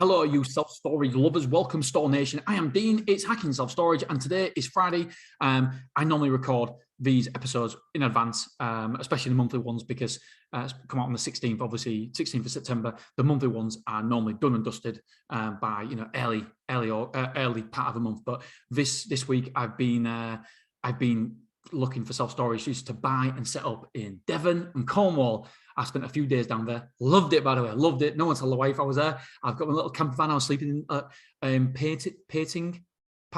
Hello, you self-storage lovers. Welcome, Store Nation. I am Dean. It's Hacking Self-Storage, and today is Friday. I normally record these episodes in advance, especially the monthly ones, because it's come out on the 16th, obviously, 16th of September. The monthly ones are normally done and dusted by early part of the month. But this week, I've been looking for self-storage to buy and set up in Devon and Cornwall. I spent a few days down there. Loved it, by the way. Loved it. No one told the wife I was there. I've got my little camper van. I was sleeping in Payton. I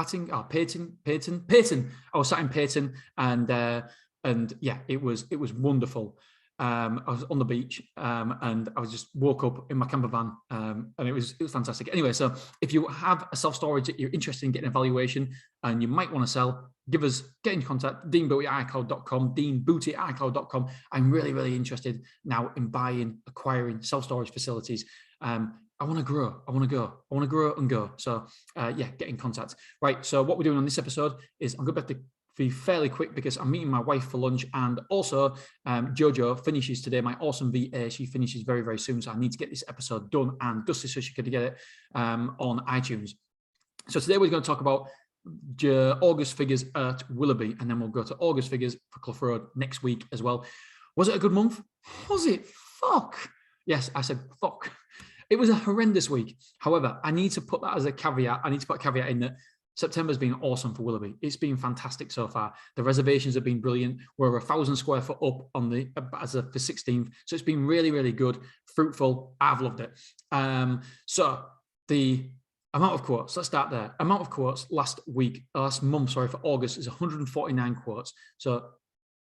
was sat in Payton, and yeah, it was wonderful. I was on the beach, and I was just woke up in my camper van, and it was fantastic. Anyway, so if you have a self-storage that you're interested in getting an evaluation and you might want to sell, get in contact, deanbooty@icloud.com, deanbooty@icloud.com. I'm really interested now in acquiring self-storage facilities. I want to grow. I want to grow and go. So yeah, get in contact. Right. So what we're doing on this episode is I'm going to be fairly quick because I'm meeting my wife for lunch, and also Jojo finishes today. My awesome VA, she finishes very soon, so I need to get this episode done and dusted so she could get it on iTunes. So today we're going to talk about August figures at Willerby, and then we'll go to August figures for Clough Road next week as well. Was it a good month? Was it? Fuck. Yes, I said fuck. It was a horrendous week. However, I need to put that as a caveat. I need to put a caveat in that September's been awesome for Willerby. It's been fantastic so far. The reservations have been brilliant. We're 1,000 square foot up on the as of the 16th, so it's been really good, fruitful. I've loved it. So the amount of quotes. Let's start there. Amount of quotes last month, for August is 149 quotes. So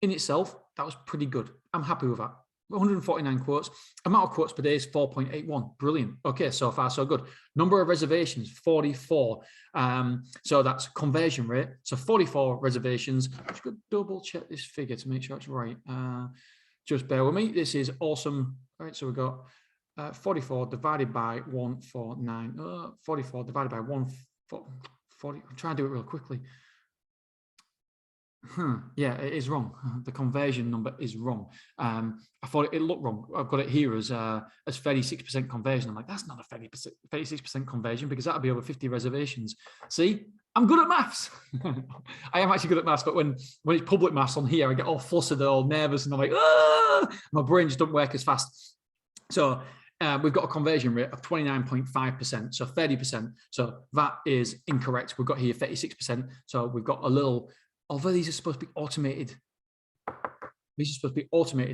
in itself, that was pretty good. I'm happy with that. 149 quotes. Amount of quotes per day is 4.81. Brilliant. Okay, so far so good. Number of reservations, 44. So that's conversion rate. So 44 reservations. I'm just going to double check this figure to make sure it's right. Just bear with me. This is awesome. All right, so we've got 44 divided by 149. 44 divided by 140. I'm trying to do it real quickly. Yeah, it is wrong. The conversion number is wrong. I thought it looked wrong. I've got it here as 36% conversion. I'm like, that's not a 36% conversion, because that'll be over 50 reservations. See, I'm good at maths. I am actually good at maths, but when it's public maths on here, I get all flustered, all nervous, and I'm like, my brain just doesn't work as fast. So we've got a conversion rate of 29.5%, so 30%. So that is incorrect. We've got here 36%. So we've got a little. Although these are supposed to be automated,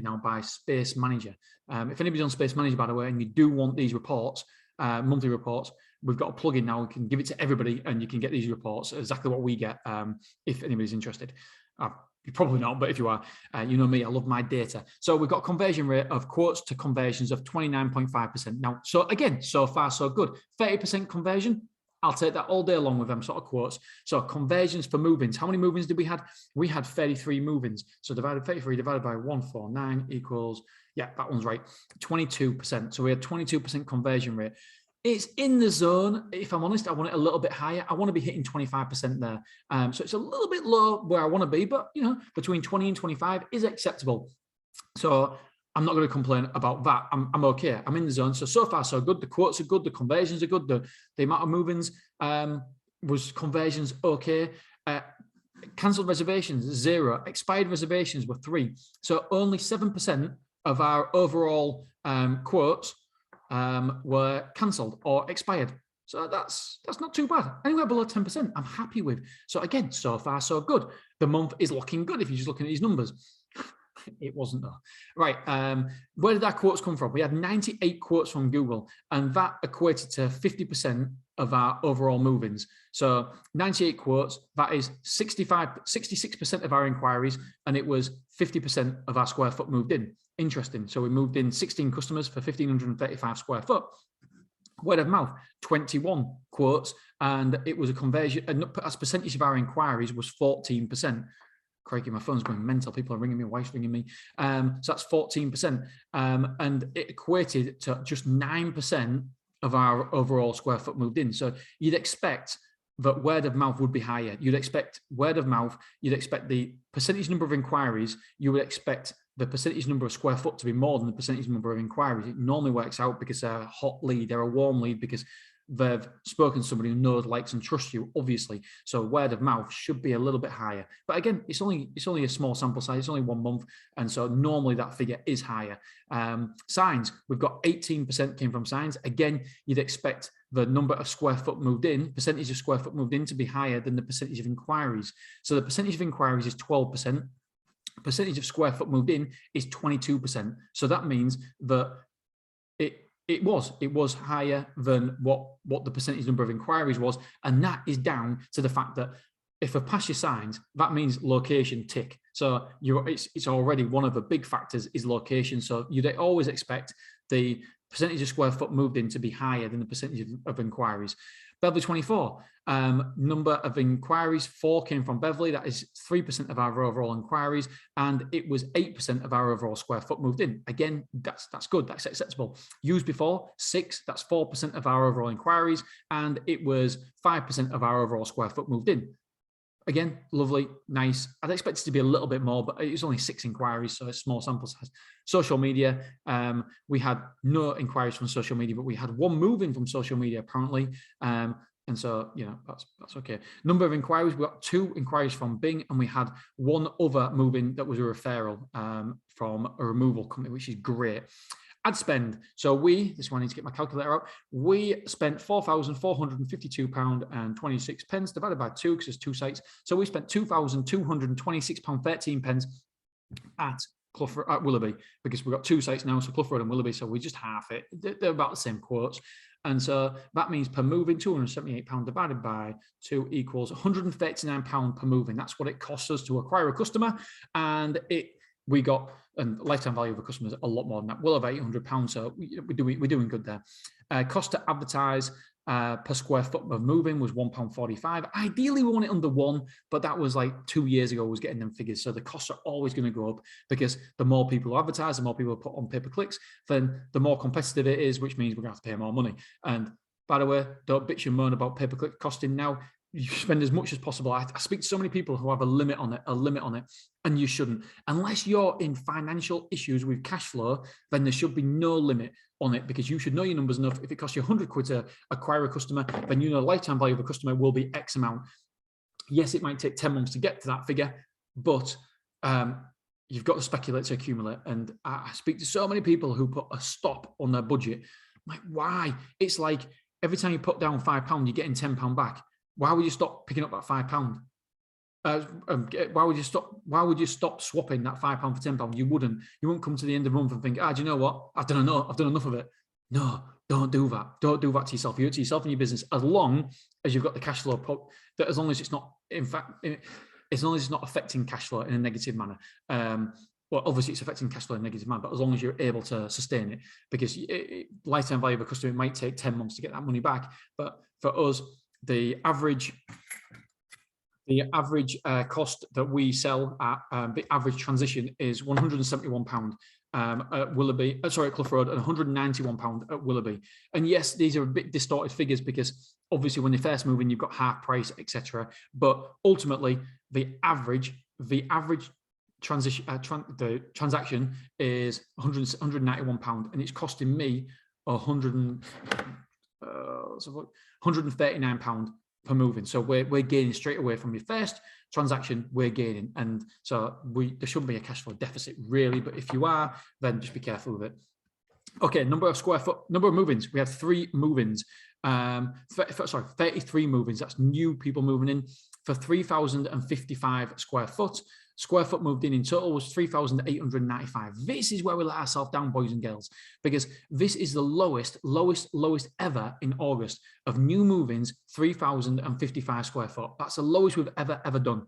now by Space Manager. If anybody's on Space Manager, by the way, and you do want these reports, monthly reports, we've got a plugin now. We can give it to everybody, and you can get these reports, exactly what we get, if anybody's interested. You're probably not, but if you are, you know me, I love my data. So we've got a conversion rate of quotes to conversions of 29.5%. Now, so again, so far, so good. 30% conversion. I'll take that all day long with them sort of quotes. So conversions for move-ins. How many move-ins did we have? We had 33 move-ins. So 33 divided by 149 equals, yeah, that one's right, 22%. So we had 22% conversion rate. It's in the zone. If I'm honest, I want it a little bit higher. I want to be hitting 25% there. So it's a little bit low where I want to be, but between 20 and 25 is acceptable. So I'm not going to complain about that. I'm okay. I'm in the zone. So far, so good. The quotes are good. The conversions are good. The amount of move-ins was conversions okay. Cancelled reservations, 0. Expired reservations were 3. So only 7% of our overall quotes were cancelled or expired. So that's not too bad. Anywhere below 10%, I'm happy with. So again, so far, so good. The month is looking good if you're just looking at these numbers. It wasn't though. Right. Where did our quotes come from? We had 98 quotes from Google, and that equated to 50% of our overall move-ins. So 98 quotes, that is 66% of our inquiries, and it was 50% of our square foot moved in. Interesting. So we moved in 16 customers for 1,535 square foot. Word of mouth, 21 quotes, and it was a conversion, as percentage of our inquiries was 14%. Crikey, my phone's going mental. People are ringing me, wife's ringing me. So that's 14%. And it equated to just 9% of our overall square foot moved in. So you'd expect that word of mouth would be higher. You'd expect word of mouth, you'd expect the percentage number of inquiries, you would expect the percentage number of square foot to be more than the percentage number of inquiries. It normally works out because they're a hot lead, they're a warm lead, because they've spoken to somebody who knows, likes, and trusts you, obviously. So word of mouth should be a little bit higher. But again, it's only a small sample size. It's only 1 month, and so normally that figure is higher. Signs, we've got 18% came from signs. Again, you'd expect the number of square foot moved in, percentage of square foot moved in, to be higher than the percentage of inquiries. So the percentage of inquiries is 12%. Percentage of square foot moved in is 22%. So that means that it was higher than what the percentage number of inquiries was, and that is down to the fact that if I pass your signs, that means location tick. So it's already one of the big factors is location. So you'd always expect the percentage of square foot moved in to be higher than the percentage of inquiries. Beverly 24, number of inquiries, 4 came from Beverly. That is 3% of our overall inquiries, and it was 8% of our overall square foot moved in. Again, that's good, that's acceptable. Used before, 6, that's 4% of our overall inquiries, and it was 5% of our overall square foot moved in. Again, lovely, nice. I'd expect it to be a little bit more, but it's only 6 inquiries, so it's small sample size. Social media, we had no inquiries from social media, but we had 1 move-in from social media, apparently. And so, you know, that's okay. Number of inquiries, we got 2 inquiries from Bing, and we had 1 other move-in that was a referral from a removal company, which is great. Ad spend. So this one I need to get my calculator out. We spent £4,452.26 divided by 2 because there's 2 sites. So we spent £2,226.13 at Willerby, because we've got 2 sites now, so Clough Road and Willerby. So we just half it. They're about the same quotes. And so that means per moving, £278 divided by 2 equals £139 per moving. That's what it costs us to acquire a customer. And we got, and lifetime value of a customer is a lot more than that. We'll have £800, so we're doing good there. Cost to advertise per square foot of moving was £1.45. Ideally, we want it under 1, but that was like 2 years ago, was getting them figures. So the costs are always going to go up, because the more people who advertise, the more people put on pay-per-clicks, then the more competitive it is, which means we're going to have to pay more money. And by the way, don't bitch and moan about pay-per-click costing now. You spend as much as possible. I speak to so many people who have a limit on it, and you shouldn't. Unless you're in financial issues with cash flow, then there should be no limit on it, because you should know your numbers enough. If it costs you £100 to acquire a customer, then you know the lifetime value of a customer will be X amount. Yes, it might take 10 months to get to that figure, but you've got to speculate to accumulate. And I speak to so many people who put a stop on their budget. I'm like, why? It's like every time you put down £5, you're getting £10 back. Why would you stop picking up that £5? Why would you stop swapping that £5 for £10? You wouldn't come to the end of the month and think, do you know what? I've done enough of it. No, don't do that. Don't do that to yourself. You do it to yourself and your business, as long as you've got the cash flow, as long as it's not, in fact, as long as it's not affecting cash flow in a negative manner. Well, obviously it's affecting cash flow in a negative manner, but as long as you're able to sustain it, because lifetime value of a customer, it might take 10 months to get that money back. But for us, the average cost that we sell at, the average transition is £171 at Willerby, at Clough Road, and £191 at Willerby. And yes, these are a bit distorted figures, because obviously when they first move in, you've got half price, etc. But ultimately, the average transition the transaction is £191, and it's costing me £139 per moving. So we're gaining straight away from your first transaction. We're gaining, and so there shouldn't be a cash flow deficit really. But if you are, then just be careful with it. Okay, number of move-ins. We have 3 move-ins. 33 move-ins. That's new people moving in for 3,055 square foot. Square foot moved in total was 3,895. This is where we let ourselves down, boys and girls, because this is the lowest ever in August of new move-ins, 3,055 square foot. That's the lowest we've ever done.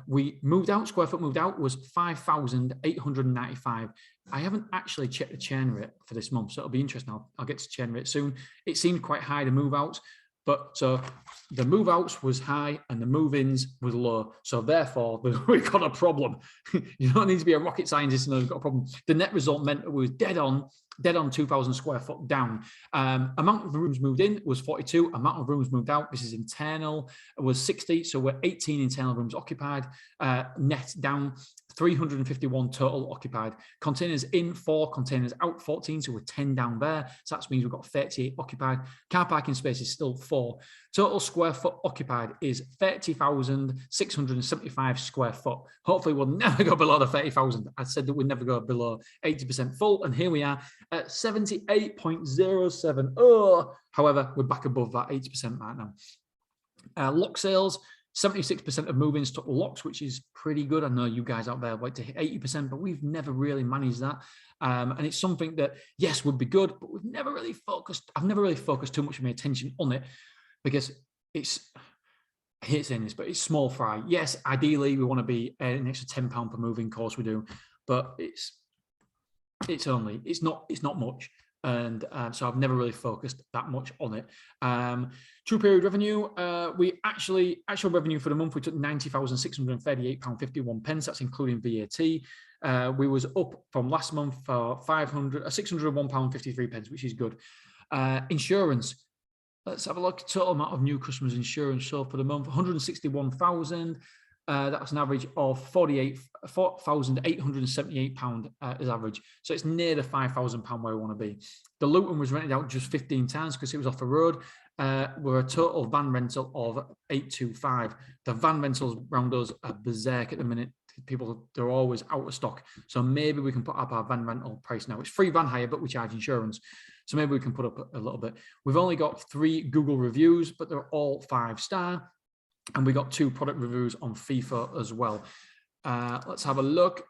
We moved out, square foot moved out was 5,895. I haven't actually checked the churn rate for this month, so it'll be interesting. I'll get to churn rate soon. It seemed quite high, the move outs. But so the move outs was high and the move-ins was low. So therefore, we've got a problem. You don't need to be a rocket scientist to know we've got a problem. The net result meant that we was dead on dead on 2,000 square foot down. Amount of rooms moved in was 42. Amount of rooms moved out, this is internal, was 60. So we're 18 internal rooms occupied. Net down, 351 total occupied. Containers in 4, containers out 14. So we're 10 down there. So that means we've got 38 occupied. Car parking space is still 4. Total square foot occupied is 30,675 square foot. Hopefully we'll never go below the 30,000. I said that we'd never go below 80% full, and here we are at 78.07. Oh, however, we're back above that 80% right now. Lock sales, 76% of move-ins took locks, which is pretty good. I know you guys out there like to hit 80%, but we've never really managed that. And it's something that, yes, would be good, but we've never really focused. I've never really focused too much of my attention on it because it's, I hate saying this, but it's small fry. Yes, ideally we want to be an extra £10 per move-in, course we do, but it's not much. And so I've never really focused that much on it. True period revenue, actual revenue for the month, we took £90,638.51. That's including VAT. We was up from last month for £601.53, which is good. Insurance, let's have a look. Total amount of new customers insurance. So for the month, 161,000. That's an average of £4,878 as average. So it's near the £5,000 where we want to be. The Luton was rented out just 15 times because it was off the road. We're a total van rental of 825. The van rentals around us are berserk at the minute. People, they're always out of stock. So maybe we can put up our van rental price now. It's free van hire, but we charge insurance. So maybe we can put up a little bit. We've only got 3 Google reviews, but they're all 5-star. And we got 2 product reviews on FIFA as well. Let's have a look.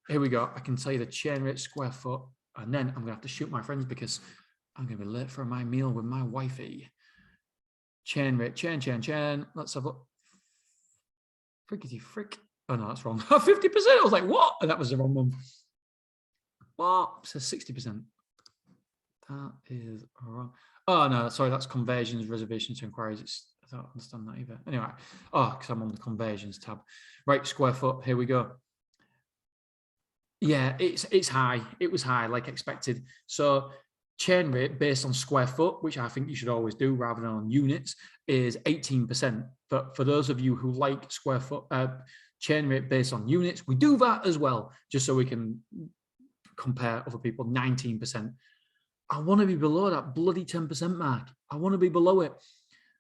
Here we go. I can tell you the chain rate square foot. And then I'm going to have to shoot my friends because I'm going to be late for my meal with my wifey. Chain rate, chain. Let's have a look. Frickety frick. Oh, no, that's wrong. 50%. I was like, what? And that was the wrong one. What? It says 60%. That is wrong. Oh, no, sorry. That's conversions, reservations to inquiries. I don't understand that either. Anyway, because I'm on the conversions tab. Right, square foot, here we go. Yeah, it's high. It was high, like expected. So chain rate based on square foot, which I think you should always do rather than on units, is 18%. But for those of you who like square foot, chain rate based on units, we do that as well, just so we can compare other people, 19%. I want to be below that bloody 10% mark. I want to be below it.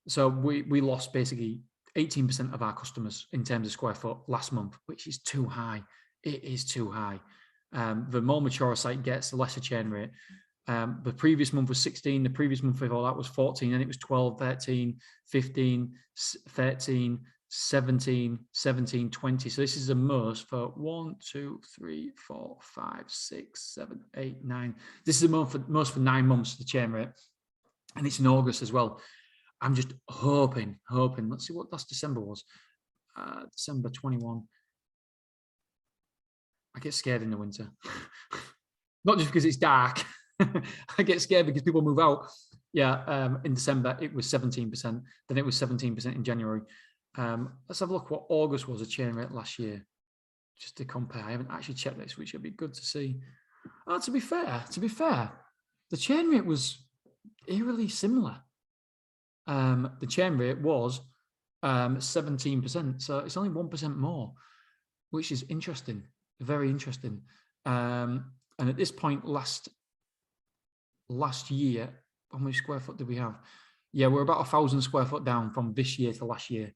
So we lost basically 18% of our customers in terms of square foot last month, which is too high. It is too high. The more mature a site gets, the lesser chain rate. The previous month was 16. The previous month before that was 14. And it was 12, 13, 15, 13, 17, 17, 20. So this is the most for 1, 2, 3, 4, 5, 6, 7, 8, 9. This is the most for 9 months, the chain rate. And it's in August as well. I'm just hoping. Let's see what last December was. December 21. I get scared in the winter. Not just because it's dark. I get scared because people move out. Yeah, in December, it was 17%. Then it was 17% in January. Let's have a look what August was a chain rate last year. Just to compare. I haven't actually checked this, which would be good to see. To be fair, the chain rate was eerily similar. The chain rate was 17%, so it's only 1% more, which is interesting, very interesting. And at this point, last year, how many square foot did we have? Yeah, we're about 1,000 square foot down from this year to last year.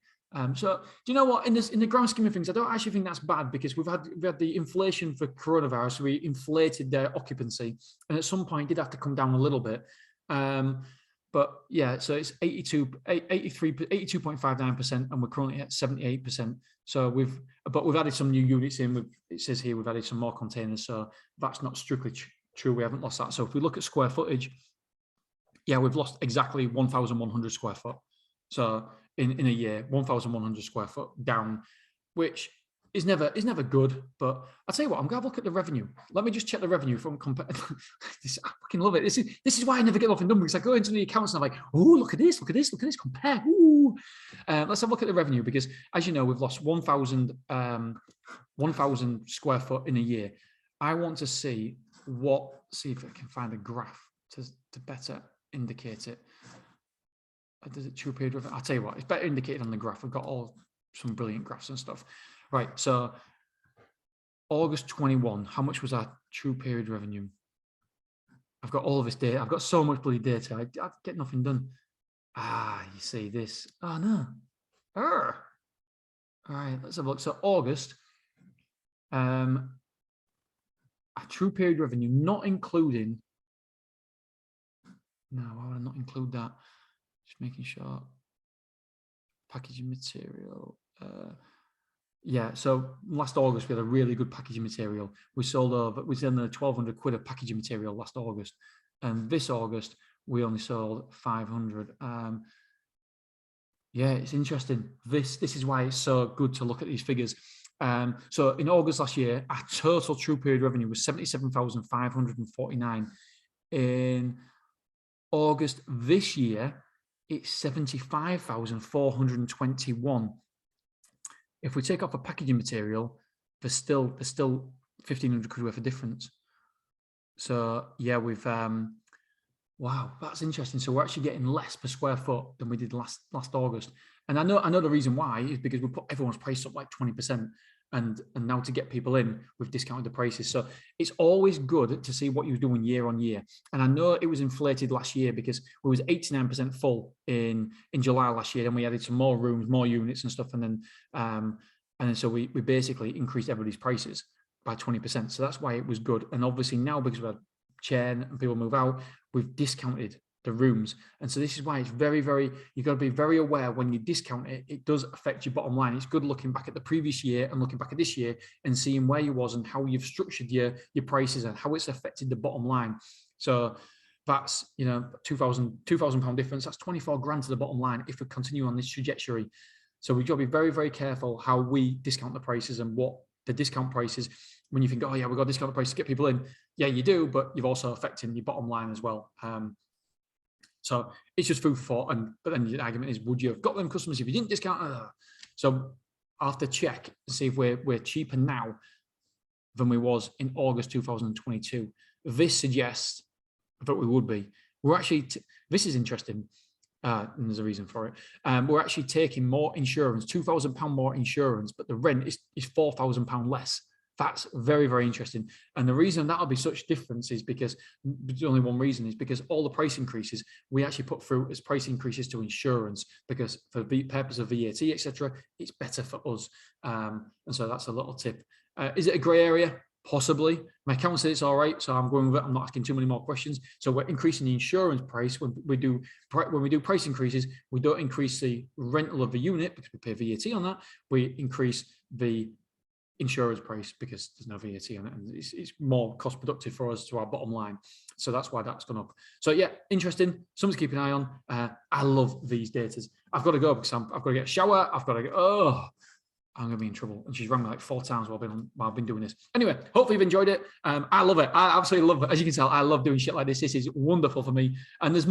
So do you know what? In the grand scheme of things, I don't actually think that's bad because we had the inflation for coronavirus. So we inflated their occupancy, and at some point, it did have to come down a little bit. But yeah, so it's 82.59%, and we're currently at 78%. So we've added some new units in. It says here we've added some more containers, so that's not strictly true. We haven't lost that. So if we look at square footage, yeah, we've lost exactly 1,100 square foot. So in a year, 1,100 square foot down, which is never good. But I'll tell you what, I'm going to look at the revenue. Let me just check the revenue from I fucking love it. This is why I never get off in numbers. I go into the accounts and I'm like, oh, look at this, compare. Ooh. Let's have a look at the revenue because, as you know, we've lost 1,000 square foot in a year. I want to see see if I can find a graph to better indicate it. Does it true period revenue? I'll tell you what, it's better indicated on the graph. We've got some brilliant graphs and stuff. Right, so August 21, how much was our true period revenue? I've got all of this data. I've got so much bloody data. I get nothing done. You see this. Oh, no. All right, let's have a look. So August, our true period revenue, not including, no, why would I not include that? Just making sure. Packaging material. Yeah, so last August, we had a really good packaging material. We sold over 1,200 quid of packaging material last August. And this August, we only sold 500. Yeah, it's interesting. This is why it's so good to look at these figures. So in August last year, our total true period revenue was 77,549. In August this year, it's 75,421. If we take off a packaging material, there's still 1,500 quid worth of difference. So yeah, we've wow, that's interesting. So we're actually getting less per square foot than we did last August. And I know the reason why is because we put everyone's price up like 20%. And now to get people in, we've discounted the prices. So it's always good to see what you're doing year on year. And I know it was inflated last year because we was 89% full in July last year, and we added some more rooms, more units and stuff. And then so we basically increased everybody's prices by 20%. So that's why it was good. And obviously now, because we had churn and people move out, we've discounted the rooms. And so this is why it's very, you've got to be very aware when you discount it, it does affect your bottom line. It's good looking back at the previous year and looking back at this year and seeing where you was and how you've structured your prices and how it's affected the bottom line. So that's, you know, £2,000 difference. That's 24 grand to the bottom line if we continue on this trajectory. So we've got to be very, very careful how we discount the prices and what the discount prices. When you think, oh yeah, we've got to discount the price to get people in. Yeah, you do, but you've also affecting your bottom line as well. So it's just food for thought. But then the argument is, would you have got them customers if you didn't discount? So I'll have to check and see if we're cheaper now than we was in August 2022. This suggests that we would be. We're actually, this is interesting. And there's a reason for it. We're actually taking more insurance, £2,000 more insurance, but the rent is £4,000 less. That's very, very interesting. And the reason that'll be such difference is because the only one reason is because all the price increases we actually put through as price increases to insurance, because for the purpose of VAT, etc., it's better for us. And so that's a little tip. Is it a grey area? Possibly. My accountant said it's all right, so I'm going with it. I'm not asking too many more questions. So we're increasing the insurance price when we do price increases. We don't increase the rental of the unit because we pay VAT on that. We increase the insurance price because there's no VAT on it, and it's more cost productive for us to our bottom line. So that's why that's gone up. So yeah, interesting. Something to keep an eye on. I love these datas. I've got to go because I've got to get a shower. I've got to go. I'm gonna be in trouble. And she's rang me like 4 times while I've been doing this. Anyway, hopefully you've enjoyed it. I love it. I absolutely love it. As you can tell, I love doing shit like this. This is wonderful for me. And there's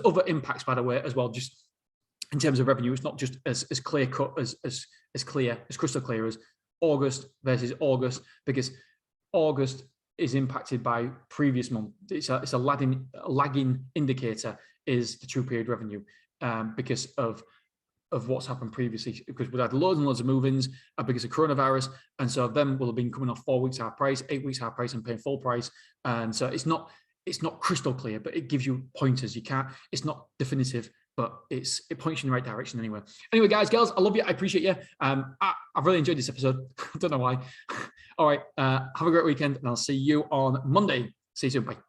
other impacts, by the way, as well. Just in terms of revenue, it's not just as clear cut as crystal clear as August versus August, because August is impacted by previous month. It's a lagging indicator is the true period revenue because of what's happened previously, because we've had loads and loads of move-ins because of coronavirus, and so them will have been coming off 4 weeks higher price, 8 weeks higher price, and paying full price. And so it's not crystal clear, but it gives you pointers. It's not definitive, but it points you in the right direction anyway. Anyway, guys, girls, I love you. I appreciate you. I've really enjoyed this episode. I don't know why. All right. Have a great weekend, and I'll see you on Monday. See you soon. Bye.